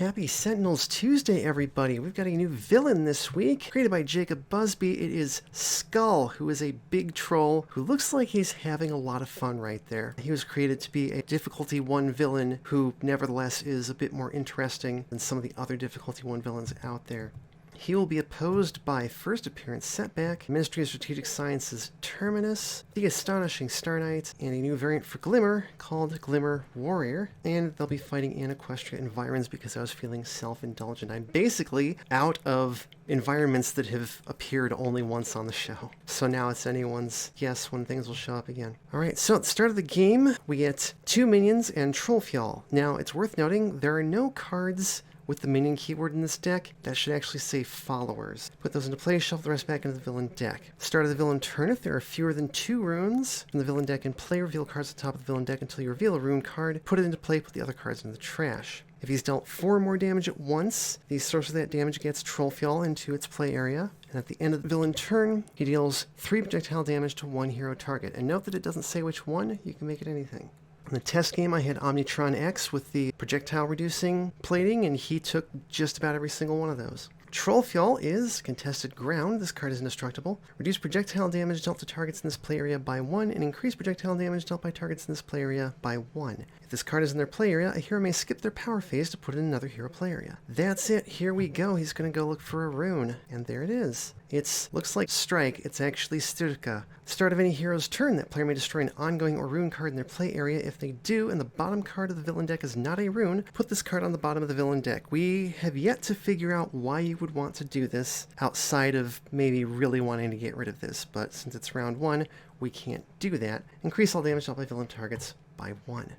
Happy Sentinels Tuesday, everybody. We've got a new villain this week, created by Jacob Busby. It is Skül, who is a big troll who looks like he's having a lot of fun right there. He was created to be a difficulty 1 villain who nevertheless is a bit more interesting than some of the other difficulty 1 villains out there. He will be opposed by first appearance Setback, Ministry of Strategic Sciences Terminus, the Astonishing Star Knight, and a new variant for Glimmer called Glimmer Warrior. And they'll be fighting in Equestria environs because I was feeling self-indulgent. I'm basically out of environments that have appeared only once on the show. So now it's anyone's guess when things will show up again. Alright, so at the start of the game, we get 2 minions and troll fuel. Now, it's worth noting there are no cards with the minion keyword in this deck. That should actually say followers. Put those into play, shuffle the rest back into the villain deck. Start of the villain turn, if there are fewer than 2 runes from the villain deck in play, reveal cards at the top of the villain deck until you reveal a rune card. Put it into play, put the other cards into the trash. If he's dealt 4 more damage at once, the source of that damage gets troll fuel into its play area. And at the end of the villain turn, he deals 3 projectile damage to 1 hero target. And note that it doesn't say which one, you can make it anything. In the test game, I had Omnitron X with the projectile reducing plating, and he took just about every single one of those. Troll Fuel is contested ground. This card is indestructible. Reduce projectile damage dealt to targets in this play area by 1, and increase projectile damage dealt by targets in this play area by 1. If this card is in their play area, a hero may skip their power phase to put it in another hero play area. That's it. Here we go. He's going to go look for a rune, and there it is. It looks like Strike. It's actually Styrka. Start of any hero's turn, that player may destroy an ongoing or rune card in their play area. If they do, and the bottom card of the villain deck is not a rune, put this card on the bottom of the villain deck. We have yet to figure out why you would want to do this, outside of maybe really wanting to get rid of this, but since it's round 1, we can't do that. Increase all damage dealt by villain targets by 1.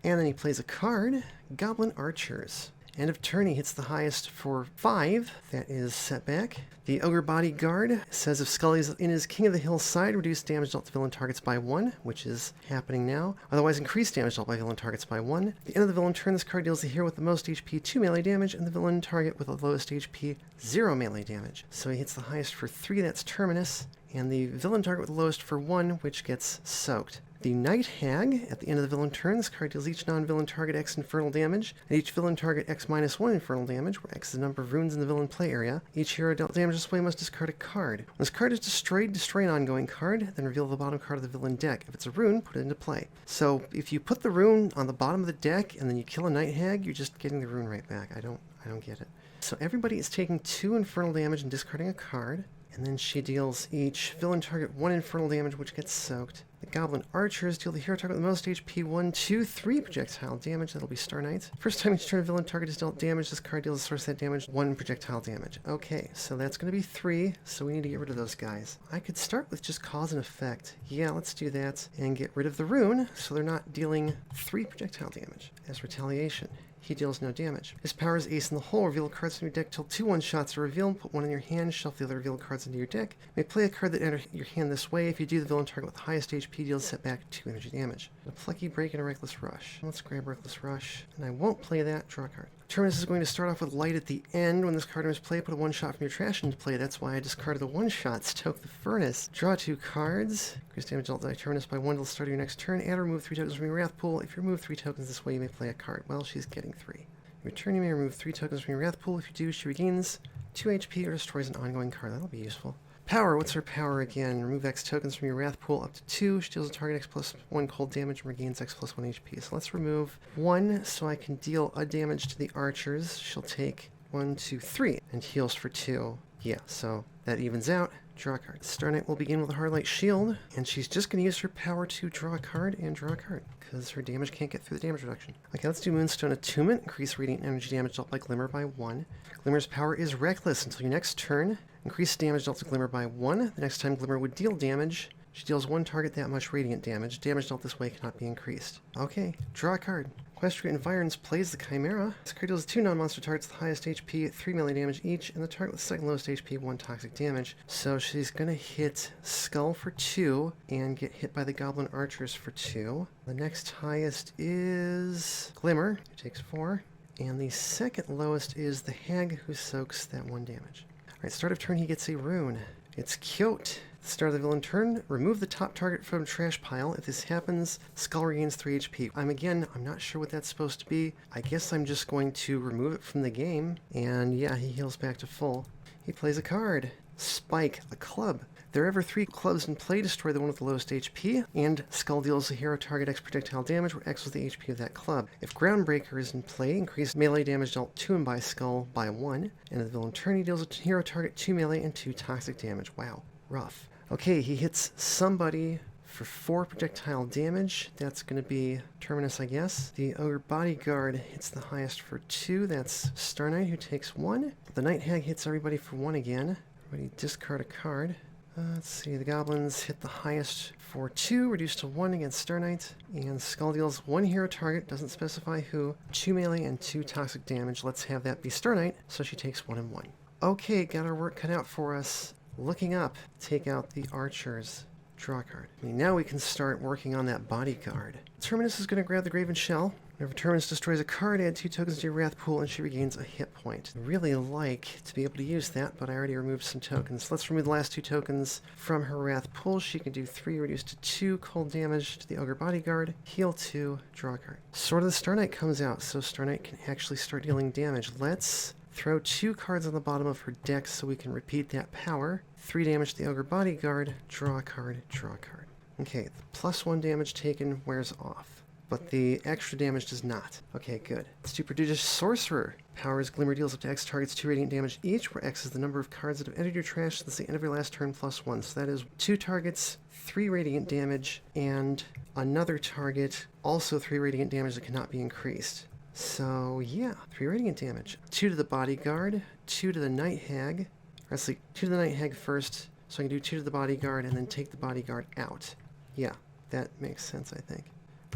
And then he plays a card, Goblin Archers. End of turn, he hits the highest for 5. That is Setback. The Ogre Bodyguard says if Scully is in his King of the Hill side, reduce damage dealt to villain targets by 1, which is happening now. Otherwise, increase damage dealt by villain targets by 1. At the end of the villain turn, this card deals the hero with the most HP 2 melee damage, and the villain target with the lowest HP 0 melee damage. So he hits the highest for 3, that's Terminus, and the villain target with the lowest for 1, which gets soaked. The Night Hag, at the end of the villain turn, this card deals each non-villain target X infernal damage, and each villain target X-1 infernal damage, where X is the number of runes in the villain play area. Each hero dealt damage this way must discard a card. When this card is destroyed, destroy an ongoing card, then reveal the bottom card of the villain deck. If it's a rune, put it into play. So if you put the rune on the bottom of the deck, and then you kill a Night Hag, you're just getting the rune right back. I don't get it. So everybody is taking 2 infernal damage and discarding a card. And then she deals each villain target 1 infernal damage, which gets soaked. The Goblin Archers deal the hero target with the most HP 1, 2, 3 projectile damage. That'll be Star Knight. First time each turn a villain target is dealt damage, this card deals the source of that damage 1 projectile damage. Okay, so that's going to be 3, so we need to get rid of those guys. I could start with just cause and effect. Yeah, let's do that. And get rid of the rune, so they're not dealing 3 projectile damage as retaliation. He deals no damage. His power is Ace in the Hole. Reveal cards from your deck till 2 1-shots are revealed. Put 1 in your hand. Shuffle the other revealed cards into your deck. You may play a card that enters your hand this way. If you do, the villain target with the highest HP deals Setback 2 energy damage. A Plucky Break and a Reckless Rush. Let's grab Reckless Rush. And I won't play that. Draw a card. Terminus is going to start off with Light at the end. When this card is played, put a 1-shot from your trash into play. That's why I discarded the 1-shot. Stoke the Furnace. Draw 2 cards. Increase damage dealt by Terminus by 1 till the start of your next turn. Add or remove 3 tokens from your Wrath Pool. If you remove 3 tokens this way, you may play a card. Well, she's getting 3. Return, you may remove 3 tokens from your Wrath Pool. If you do, she regains 2 HP or destroys an ongoing card. That'll be useful. Power. What's her power again? Remove X tokens from your Wrath Pool up to 2. She deals a target X plus 1 cold damage and regains X plus 1 HP. So let's remove 1 so I can deal a damage to the archers. She'll take 1, 2, 3 and heals for 2. Yeah, so that evens out. Draw a card. Star Knight will begin with a Hardlight Shield, and she's just going to use her power to draw a card and draw a card, because her damage can't get through the damage reduction. Okay, let's do Moonstone Attunement. Increase radiant energy damage dealt by Glimmer by 1. Glimmer's power is Reckless until your next turn. Increase damage dealt to Glimmer by 1. The next time Glimmer would deal damage, she deals 1 target that much radiant damage. Damage dealt this way cannot be increased. Okay, draw a card. Equestria Environs plays the Chimera. This card deals 2 non-monster targets with the highest HP, 3 melee damage each, and the target with the second lowest HP, 1 toxic damage. So she's going to hit Skül for 2 and get hit by the Goblin Archers for 2. The next highest is Glimmer, who takes 4. And the second lowest is the Hag, who soaks that 1 damage. Alright, start of turn he gets a rune. It's Kyote. At the start of the villain turn, remove the top target from trash pile. If this happens, Skül regains 3 HP. I'm not sure what that's supposed to be. I guess I'm just going to remove it from the game. And yeah, he heals back to full. He plays a card. Spike, a club. If there are ever 3 clubs in play, destroy the one with the lowest HP, and Skül deals a hero target X projectile damage, where X was the HP of that club. If Groundbreaker is in play, increase melee damage dealt to him by Skül by 1, and at the villain turn, he deals a hero target 2 melee and 2 toxic damage. Wow, rough. Okay, he hits somebody for 4 projectile damage. That's going to be Terminus, I guess. The Ogre Bodyguard hits the highest for 2. That's Star Knight, who takes 1. The Night Hag hits everybody for 1 again. Everybody discard a card. Let's see, the Goblins hit the highest for 2, reduced to 1 against Star Knight. And Skül deals 1 hero target, doesn't specify who, 2 melee and 2 toxic damage. Let's have that be Star Knight, so she takes 1 and 1. Okay, got our work cut out for us. Looking up, take out the archers. Draw a card. Now we can start working on that bodyguard. Terminus is going to grab the Graven Shell. Whenever Terminus destroys a card, add 2 tokens to your Wrath pool and she regains a hit point. I'd really like to be able to use that, but I already removed some tokens. Let's remove the last 2 tokens from her Wrath pool. She can do 3, reduced to 2 cold damage to the Ogre Bodyguard. Heal 2, draw a card. Sword of the Star Knight comes out, so Star Knight can actually start dealing damage. Let's throw 2 cards on the bottom of her deck so we can repeat that power. 3 damage to the Ogre Bodyguard, draw a card, draw a card. Okay, the +1 damage taken wears off, but the extra damage does not. Okay, good. Let's do Prodigious Sorcerer. Powers Glimmer deals up to X targets 2 radiant damage each, where X is the number of cards that have entered your trash since the end of your last turn +1. So that is 2 targets, 3 radiant damage, and another target, also 3 radiant damage that cannot be increased. So yeah, 3 radiant damage. 2 to the Bodyguard, 2 to the Night Hag. Actually, 2 to the Night Hag first, so I can do 2 to the Bodyguard and then take the Bodyguard out. Yeah, that makes sense, I think.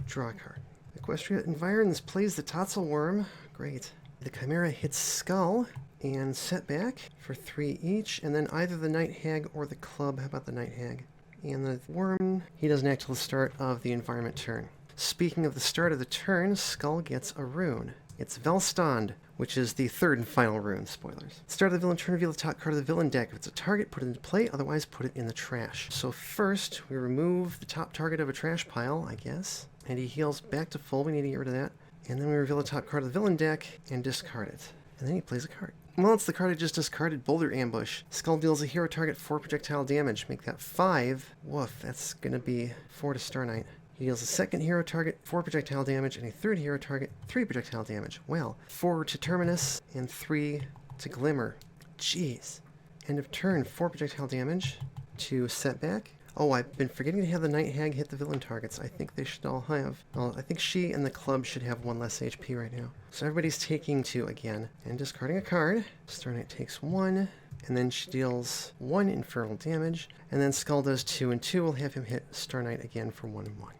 Draw a card. Equestria Environs plays the Totzel Worm. Great. The Chimera hits Skül and set back for 3 each, and then either the Night Hag or the club. How about the Night Hag? And the Worm, he doesn't act till the start of the environment turn. Speaking of the start of the turn, Skül gets a rune. It's Velstand, which is the 3rd and final rune. Spoilers. Start of the villain turn, reveal the top card of the villain deck. If it's a target, put it into play, otherwise put it in the trash. So first, we remove the top target of a trash pile, I guess, and he heals back to full. We need to get rid of that. And then we reveal the top card of the villain deck and discard it. And then he plays a card. Well, it's the card I just discarded, Boulder Ambush. Skül deals a hero target 4 projectile damage. Make that 5. Woof, that's going to be 4 to Star Knight. He deals a 2nd hero target 4 projectile damage and a 3rd hero target 3 projectile damage. Well, 4 to Terminus and 3 to Glimmer. Jeez. End of turn, 4 projectile damage to Setback. Oh, I've been forgetting to have the Night Hag hit the villain targets. I think they should all have. Well, I think she and the club should have 1 less HP right now. So everybody's taking 2 again and discarding a card. Star Knight takes 1. And then she deals 1 infernal damage. And then Skül does 2 and 2. We'll have him hit Star Knight again for 1 and 1.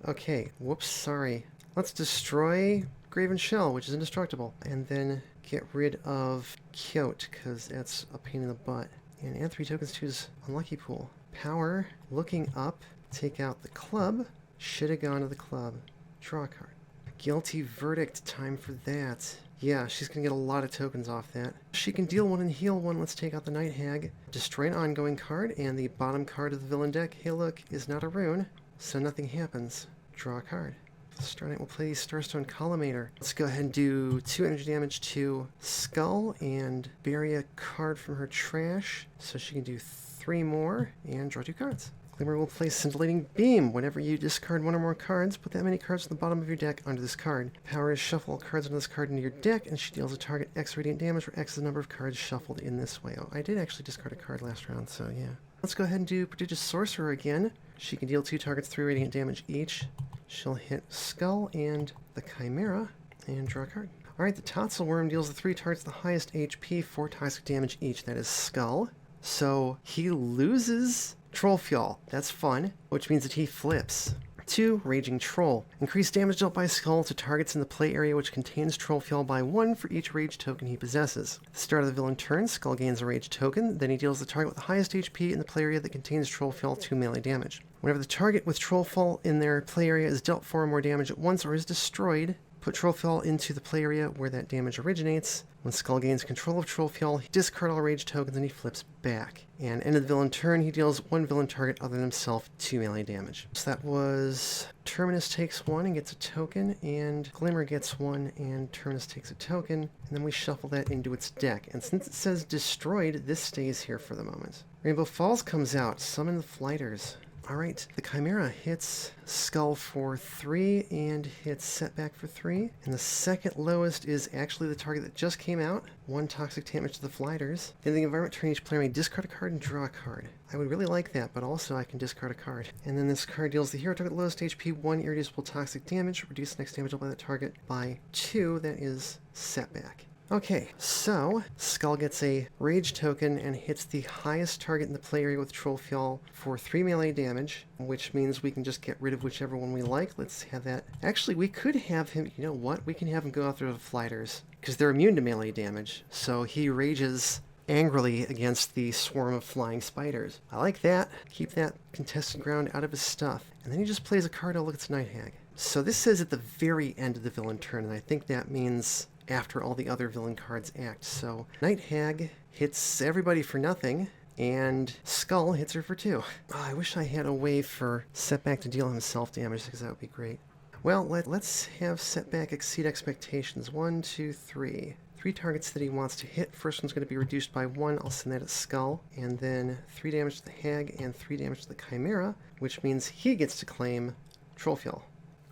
Okay, whoops, sorry. Let's destroy Graven Shell, which is indestructible, and then get rid of Kyote, because that's a pain in the butt. And add 3 tokens to his unlucky pool. Power, looking up, take out the club. Should have gone to the club. Draw a card. Guilty Verdict, time for that. Yeah, she's going to get a lot of tokens off that. She can deal 1 and heal 1. Let's take out the Night Hag. Destroy an ongoing card, and the bottom card of the villain deck, hey look, is not a rune. So nothing happens. Draw a card. Star Knight will play Starstone Collimator. Let's go ahead and do 2 energy damage to Skül and bury a card from her trash. So she can do 3 more and draw 2 cards. Glimmer will play Scintillating Beam. Whenever you discard 1 or more cards, put that many cards on the bottom of your deck onto this card. Power is shuffle all cards onto this card into your deck, and she deals a target X radiant damage, where X is the number of cards shuffled in this way. Oh, I did actually discard a card last round, so yeah. Let's go ahead and do Prodigious Sorcerer again. She can deal 2 targets 3 radiant damage each. She'll hit Skül and the Chimera and draw a card. Alright, the Totzel Worm deals the 3 targets the highest HP, 4 toxic damage each. That is Skül. So he loses Troll Fuel. That's fun, which means that he flips. 2, Raging Troll. Increase damage dealt by Skül to targets in the play area which contains Troll Fuel by 1 for each rage token he possesses. At the start of the villain turn, Skül gains a rage token, then he deals the target with the highest HP in the play area that contains Troll Fuel 2 melee damage. Whenever the target with Troll Fuel in their play area is dealt 4 or more damage at once or is destroyed, put Put Trollfjall into the play area where that damage originates. When Skül gains control of Trollfjall, he discards all rage tokens and he flips back. And end of the villain turn, he deals one villain target other than himself 2 melee damage. So that was Terminus takes 1 and gets a token, and Glimmer gets 1 and Terminus takes a token, and then we shuffle that into its deck. And since it says destroyed, this stays here for the moment. Rainbow Falls comes out, summon the Flighters. Alright, the Chimera hits Skül for 3 and hits Setback for 3. And the second lowest is actually the target that just came out. 1 toxic damage to the Flighters. In the environment turn, each player may discard a card and draw a card. I would really like that, but also I can discard a card. And then this card deals the hero target lowest HP 1 irreducible toxic damage. Reduce the next damage by that target by 2. That is Setback. Okay, so Skül gets a rage token and hits the highest target in the play area with Trollfjall for 3 melee damage, which means we can just get rid of whichever one we like. Let's have that. Actually, we could have him, you know what? We can have him go out there with the Flighters, because they're immune to melee damage. So he rages angrily against the swarm of flying spiders. I like that. Keep that contested ground out of his stuff. And then he just plays a card. Oh, look, it's Night Hag. So this says at the very end of the villain turn, and I think that means after all the other villain cards act. So Night Hag hits everybody for nothing, and Skül hits her for 2. Oh, I wish I had a way for Setback to deal himself damage, because that would be great. Well, let's have Setback exceed expectations. 1, 2, 3. 3 targets that he wants to hit. First one's going to be reduced by 1. I'll send that at Skül. And then 3 damage to the Hag and 3 damage to the Chimera, which means he gets to claim Trollfjall,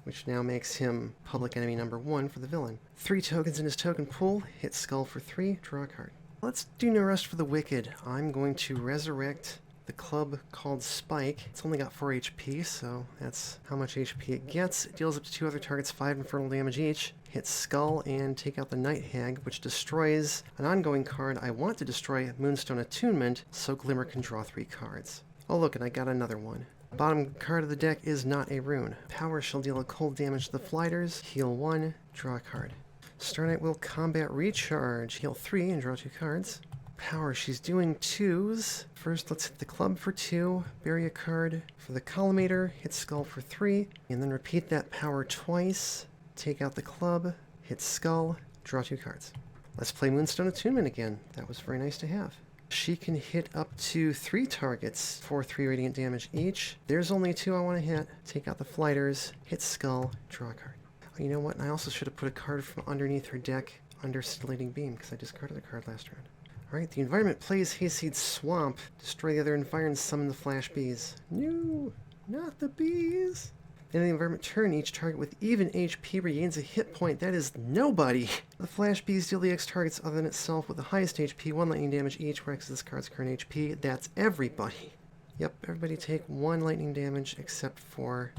which now makes him public enemy number 1 for the villain. 3 tokens in his token pool, hit Skül for 3, draw a card. Let's do no rest for the wicked. I'm going to resurrect the club called Spike. It's only got 4 HP, so that's how much HP it gets. It deals up to 2 other targets 5 infernal damage each. Hit Skül and take out the Night Hag, which destroys an ongoing card I want to destroy, Moonstone Attunement, so Glimmer can draw 3 cards. Oh look, and I got another one. Bottom card of the deck is not a rune. Power shall deal a cold damage to the Flighters, heal 1, draw a card. Star Knight will combat recharge, heal 3 and draw 2 cards. Power, she's doing 2s. First, let's hit the club for 2, bury a card. For the Collimator, hit Skül for 3, and then repeat that power twice. Take out the club, hit Skül, draw 2 cards. Let's play Moonstone Attunement again. That was very nice to have. She can hit up to 3 targets for 3 radiant damage each. There's only 2 I want to hit. Take out the Flighters, hit Skül, draw a card. Oh, you know what? I also should have put a card from underneath her deck under Scintillating Beam, because I discarded a card last round. Alright, the environment plays Hayseed Swamp. Destroy the other environs, summon the Flash Bees. No, not the bees. In the environment turn, each target with even HP regains a hit point. That is nobody. The Flash Bees deal the X targets other than itself with the highest HP, 1 lightning damage each, where X is this card's current HP. That's everybody. Yep, everybody take 1 lightning damage except for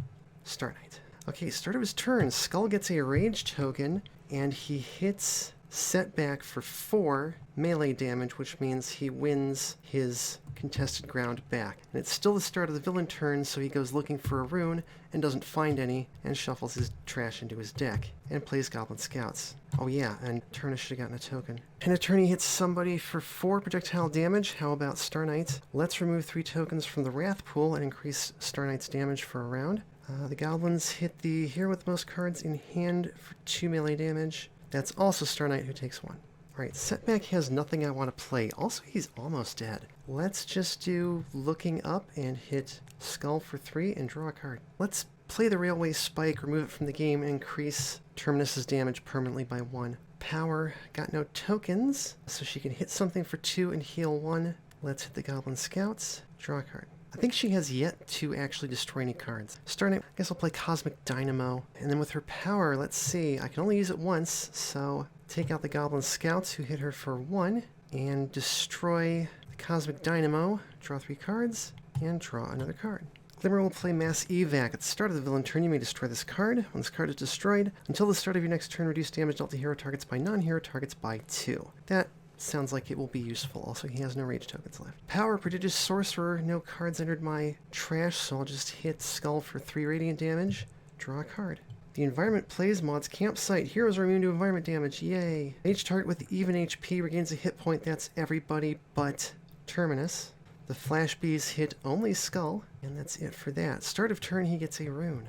Star Knight. Okay, start of his turn, Skül gets a rage token, and he hits Setback for 4 melee damage, which means he wins his contested ground back. And it's still the start of the villain turn, so he goes looking for a rune and doesn't find any, and shuffles his trash into his deck, and plays Goblin Scouts. Oh yeah, and Turnus should have gotten a token. An attorney hits somebody for 4 projectile damage. How about Star Knight? Let's remove 3 tokens from the Wrath pool and increase Star Knight's damage for a round. The goblins hit the hero with the most cards in hand for 2 melee damage. That's also Star Knight, who takes 1. Alright, Setback has nothing I want to play. Also, he's almost dead. Let's just do Looking Up and hit Skül for 3 and draw a card. Let's play the Railway Spike, remove it from the game, and increase Terminus's damage permanently by 1. Power, got no tokens, so she can hit something for 2 and heal 1. Let's hit the Goblin Scouts, draw a card. I think she has yet to actually destroy any cards. Star Knight, I guess I'll play Cosmic Dynamo. And then with her power, let's see, I can only use it once, so take out the Goblin Scouts, who hit her for 1, and destroy the Cosmic Dynamo, draw 3 cards, and draw another card. Glimmer will play Mass Evac. At the start of the villain turn, you may destroy this card. When this card is destroyed, until the start of your next turn, reduce damage dealt to hero targets by non-hero targets by 2. That sounds like it will be useful. Also, he has no rage tokens left. Power, Prodigious Sorcerer. No cards entered my trash, so I'll just hit Skül for 3 radiant damage. Draw a card. The environment plays Maud's Campsite. Heroes are immune to environment damage. Yay. Each target with even HP regains a hit point. That's everybody but Terminus. The Flash Bees hit only Skül, and that's it for that. Start of turn, he gets a rune.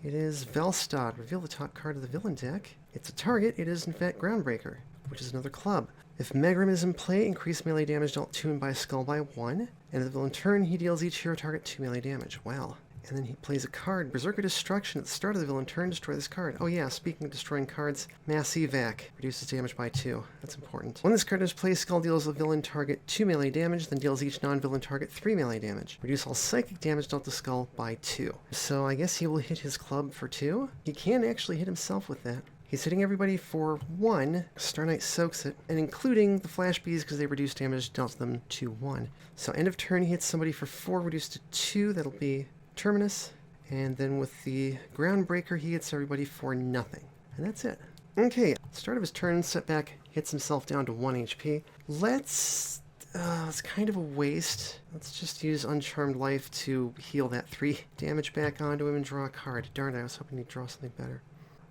It is Velstad. Reveal the top card of the villain deck. it's a target, it is in fact Groundbreaker, which is another club. If Megrim is in play, increase melee damage dealt to him by Skül by 1, and at the villain turn, he deals each hero target 2 melee damage. Wow. And then he plays a card, Berserker Destruction. At the start of the villain turn, destroy this card. Oh yeah, speaking of destroying cards, Mass Evac reduces damage by 2. That's important. When this card is played, Skül deals the villain target 2 melee damage, then deals each non-villain target 3 melee damage. Reduce all psychic damage dealt to Skül by 2. So I guess he will hit his club for 2. He can actually hit himself with that. He's hitting everybody for 1. Star Knight soaks it, and including the Flash Bees because they reduce damage dealt to them to 1. So end of turn, he hits somebody for 4, reduced to 2. That'll be Terminus, and then with the Groundbreaker he hits everybody for nothing, and that's it. Okay, start of his turn, Setback hits himself down to 1 HP. It's kind of a waste. Let's just use Uncharmed Life to heal that 3 damage back onto him and draw a card. Darn it, I was hoping he'd draw something better.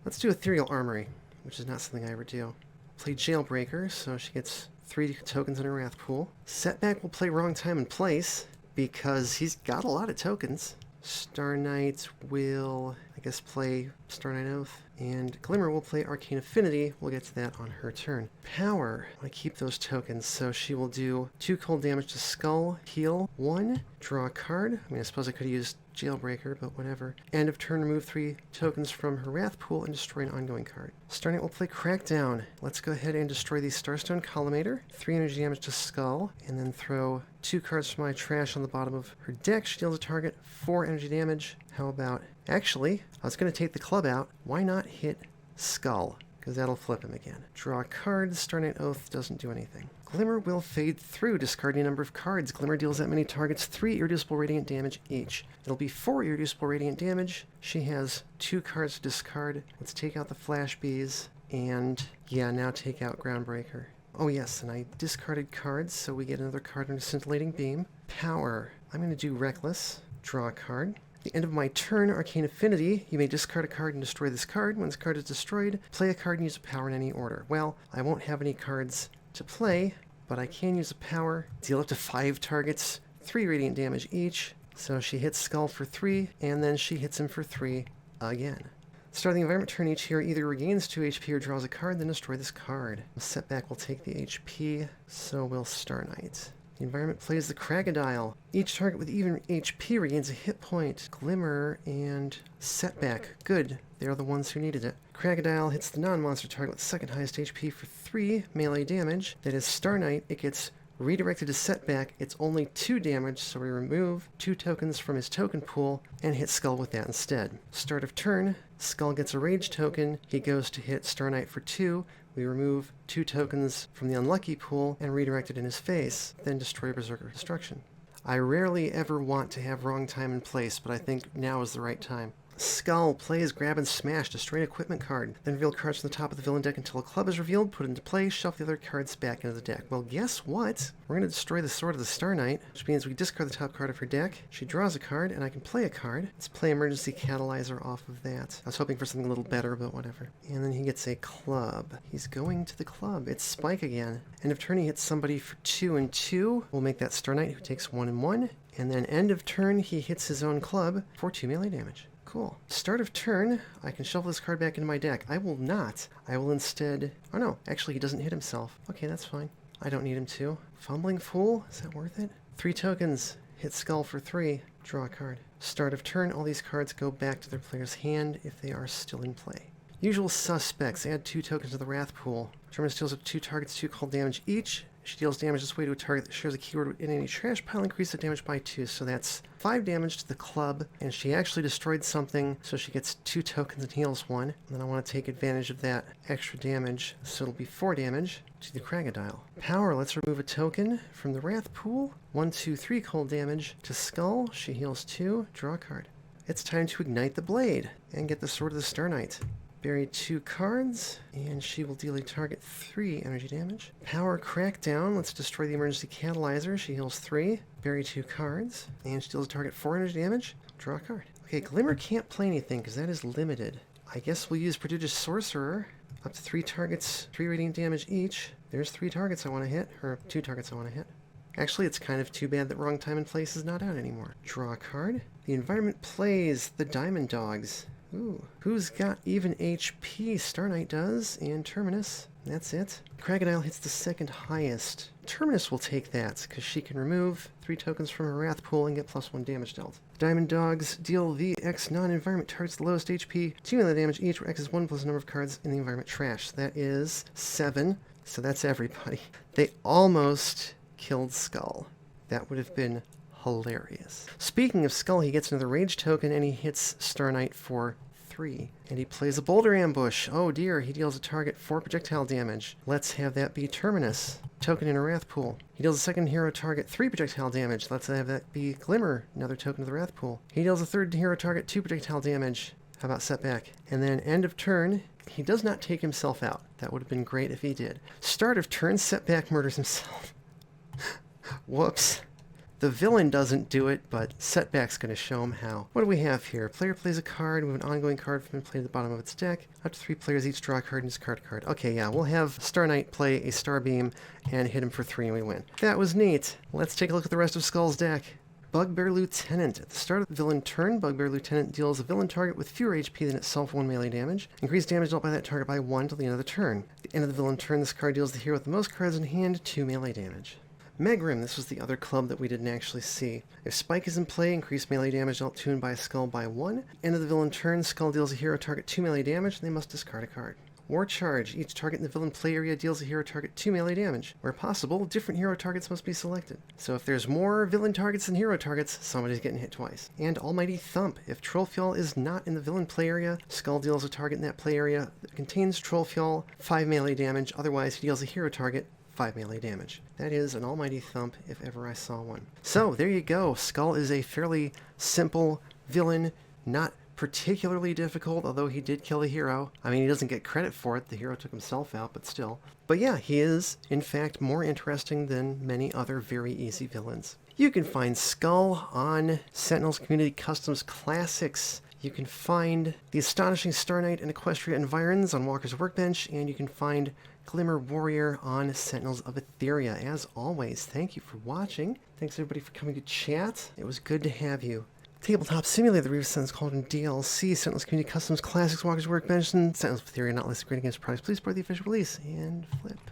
Let's do Ethereal Armory, which is not something I ever do. Play Jailbreaker, so she gets 3 tokens in her Wrath pool. Setback will play Wrong Time and Place because he's got a lot of tokens. Star Knight will, I guess, play Star Knight Oath, and Glimmer will play Arcane Affinity. We'll get to that on her turn. Power, I keep those tokens, so she will do 2 cold damage to Skül, heal 1, draw a card. I mean, I suppose I could have used Jailbreaker, but whatever. End of turn, remove 3 tokens from her Wrath pool and destroy an ongoing card. Star Knight will play Crackdown. Let's go ahead and destroy the Starstone Collimator. 3 energy damage to Skül, and then throw 2 cards from my trash on the bottom of her deck. She deals a target 4 energy damage. How about... Actually, I was going to take the club out. Why not hit Skül? Because that'll flip him again. Draw a card. Star Knight Oath doesn't do anything. Glimmer will fade through, discarding a number of cards. Glimmer deals that many targets 3 irreducible radiant damage each. It'll be 4 irreducible radiant damage. She has 2 cards to discard. Let's take out the Flash Bees, and yeah, now take out Groundbreaker. Oh yes, and I discarded cards, so we get another card under Scintillating Beam. Power. I'm going to do Reckless. Draw a card. At the end of my turn, Arcane Affinity, you may discard a card and destroy this card. When this card is destroyed, play a card and use a power in any order. Well, I won't have any cards to play, but I can use a power. Deal up to 5 targets, 3 radiant damage each. So she hits Skül for 3, and then she hits him for 3 again. Start the environment turn, each hero either regains 2 HP or draws a card, then destroy this card. Setback will take the HP, so will Star Knight. The environment plays the Crocodile. Each target with even HP regains a hit point. Glimmer and Setback. Good. They are the ones who needed it. Crocodile hits the non-monster target with second highest HP for 3 melee damage. That is Star Knight. It gets redirected to Setback. It's only 2 damage, so we remove 2 tokens from his token pool and hit Skül with that instead. Start of turn, Skül gets a Rage token. He goes to hit Star Knight for 2. We remove 2 tokens from the unlucky pool and redirect it in his face, then destroy Berserker Destruction. I rarely ever want to have Wrong Time and Place, but I think now is the right time. Skül plays Grab and Smash, destroy an equipment card, then reveal cards from the top of the villain deck until a club is revealed, put it into play, shuffle the other cards back into the deck. Well, guess what? We're going to destroy the Sword of the Star Knight, which means we discard the top card of her deck, she draws a card, and I can play a card. Let's play Emergency Catalyzer off of that. I was hoping for something a little better, but whatever. And then he gets a club. He's going to the club. It's Spike again. End of turn, he hits somebody for 2 and 2. We'll make that Star Knight, who takes 1 and 1. And then end of turn, he hits his own club for 2 melee damage. Cool. Start of turn, I can shuffle this card back into my deck. I will not. I will instead... Oh no, actually he doesn't hit himself. Okay, that's fine. I don't need him to. Fumbling Fool, is that worth it? 3 tokens. Hit Skül for 3. Draw a card. Start of turn, all these cards go back to their player's hand if they are still in play. Usual Suspects, add 2 tokens to the Wrath pool. Terminus deals up to 2 targets, 2 cold damage each. She deals damage this way to a target that shares a keyword in any trash pile, increase the damage by 2, so that's 5 damage to the club, and she actually destroyed something, so she gets 2 tokens and heals 1. And then I want to take advantage of that extra damage, so it'll be 4 damage to the Crocodile. Power, let's remove a token from the Wrath pool. 1, 2, 3 cold damage to Skül. She heals 2, draw a card. It's time to ignite the blade and get the Sword of the Star Knight. Bury 2 cards, and she will deal a target 3 energy damage. Power Crackdown, let's destroy the Emergency Catalyzer. She heals 3. Bury 2 cards, and she deals a target 4 energy damage. Draw a card. Okay, Glimmer can't play anything, because that is limited. I guess we'll use Prodigious Sorcerer. Up to 3 targets, 3 radiant damage each. There's 3 targets I want to hit, or 2 targets I want to hit. Actually, it's kind of too bad that Wrong Time and Place is not out anymore. Draw a card. The environment plays the Diamond Dogs. Ooh. Who's got even HP? Star Knight does, and Terminus. That's it. Crocodile hits the second highest. Terminus will take that, because she can remove 3 tokens from her Wrath pool and get +1 damage dealt. Diamond Dogs deal the X non-environment targets the lowest HP, 2 melee damage each, where X is 1 plus the number of cards in the environment trash. That is 7, so that's everybody. They almost killed Skül. That would have been hilarious. Speaking of Skül, he gets another Rage token, and he hits Star Knight for 3. And he plays a Boulder Ambush. Oh dear, he deals a target 4 projectile damage. Let's have that be Terminus. Token in a Wrath pool. He deals a second hero target 3 projectile damage. Let's have that be Glimmer, another token of the Wrath pool. He deals a third hero target 2 projectile damage. How about Setback? And then end of turn, he does not take himself out. That would have been great if he did. Start of turn, Setback murders himself. Whoops. The villain doesn't do it, but Setback's going to show him how. What do we have here? Player plays a card, move an ongoing card from played at the bottom of its deck. Up to 3 players each draw a card and discard a card. Okay, yeah, we'll have Star Knight play a Starbeam and hit him for 3 and we win. That was neat. Let's take a look at the rest of Skül's deck. Bugbear Lieutenant. At the start of the villain turn, Bugbear Lieutenant deals a villain target with fewer HP than itself 1 melee damage. Increase damage dealt by that target by 1 till the end of the turn. At the end of the villain turn, this card deals the hero with the most cards in hand 2 melee damage. Megrim, this was the other club that we didn't actually see. If Spike is in play, increase melee damage dealt to and by Skül by 1. End of the villain turn, Skül deals a hero target 2 melee damage, and they must discard a card. War Charge. Each target in the villain play area deals a hero target 2 melee damage. Where possible, different hero targets must be selected. So if there's more villain targets than hero targets, somebody's getting hit twice. And Almighty Thump. If Troll Fuel is not in the villain play area, Skül deals a target in that play area that contains Troll Fuel 5 melee damage, otherwise he deals a hero target 5 melee damage. That is an almighty thump if ever I saw one. So there you go. Skül is a fairly simple villain, not particularly difficult, although he did kill a hero. I mean, he doesn't get credit for it. The hero took himself out, but still. But yeah, he is, in fact, more interesting than many other very easy villains. You can find Skül on Sentinels Community Customs Classics. You can find the Astonishing Star Knight and Equestria Environs on Walker's Workbench, and you can find Glimmer Warrior on Sentinels of Etheria. As always, thank you for watching. Thanks everybody for coming to chat. It was good to have you. Tabletop Simulator, the Reef Sentinels Cauldron DLC, Sentinels Community Customs Classics, Walker's Workbench, and Sentinels of Etheria not listed great against products. Please support the official release and flip.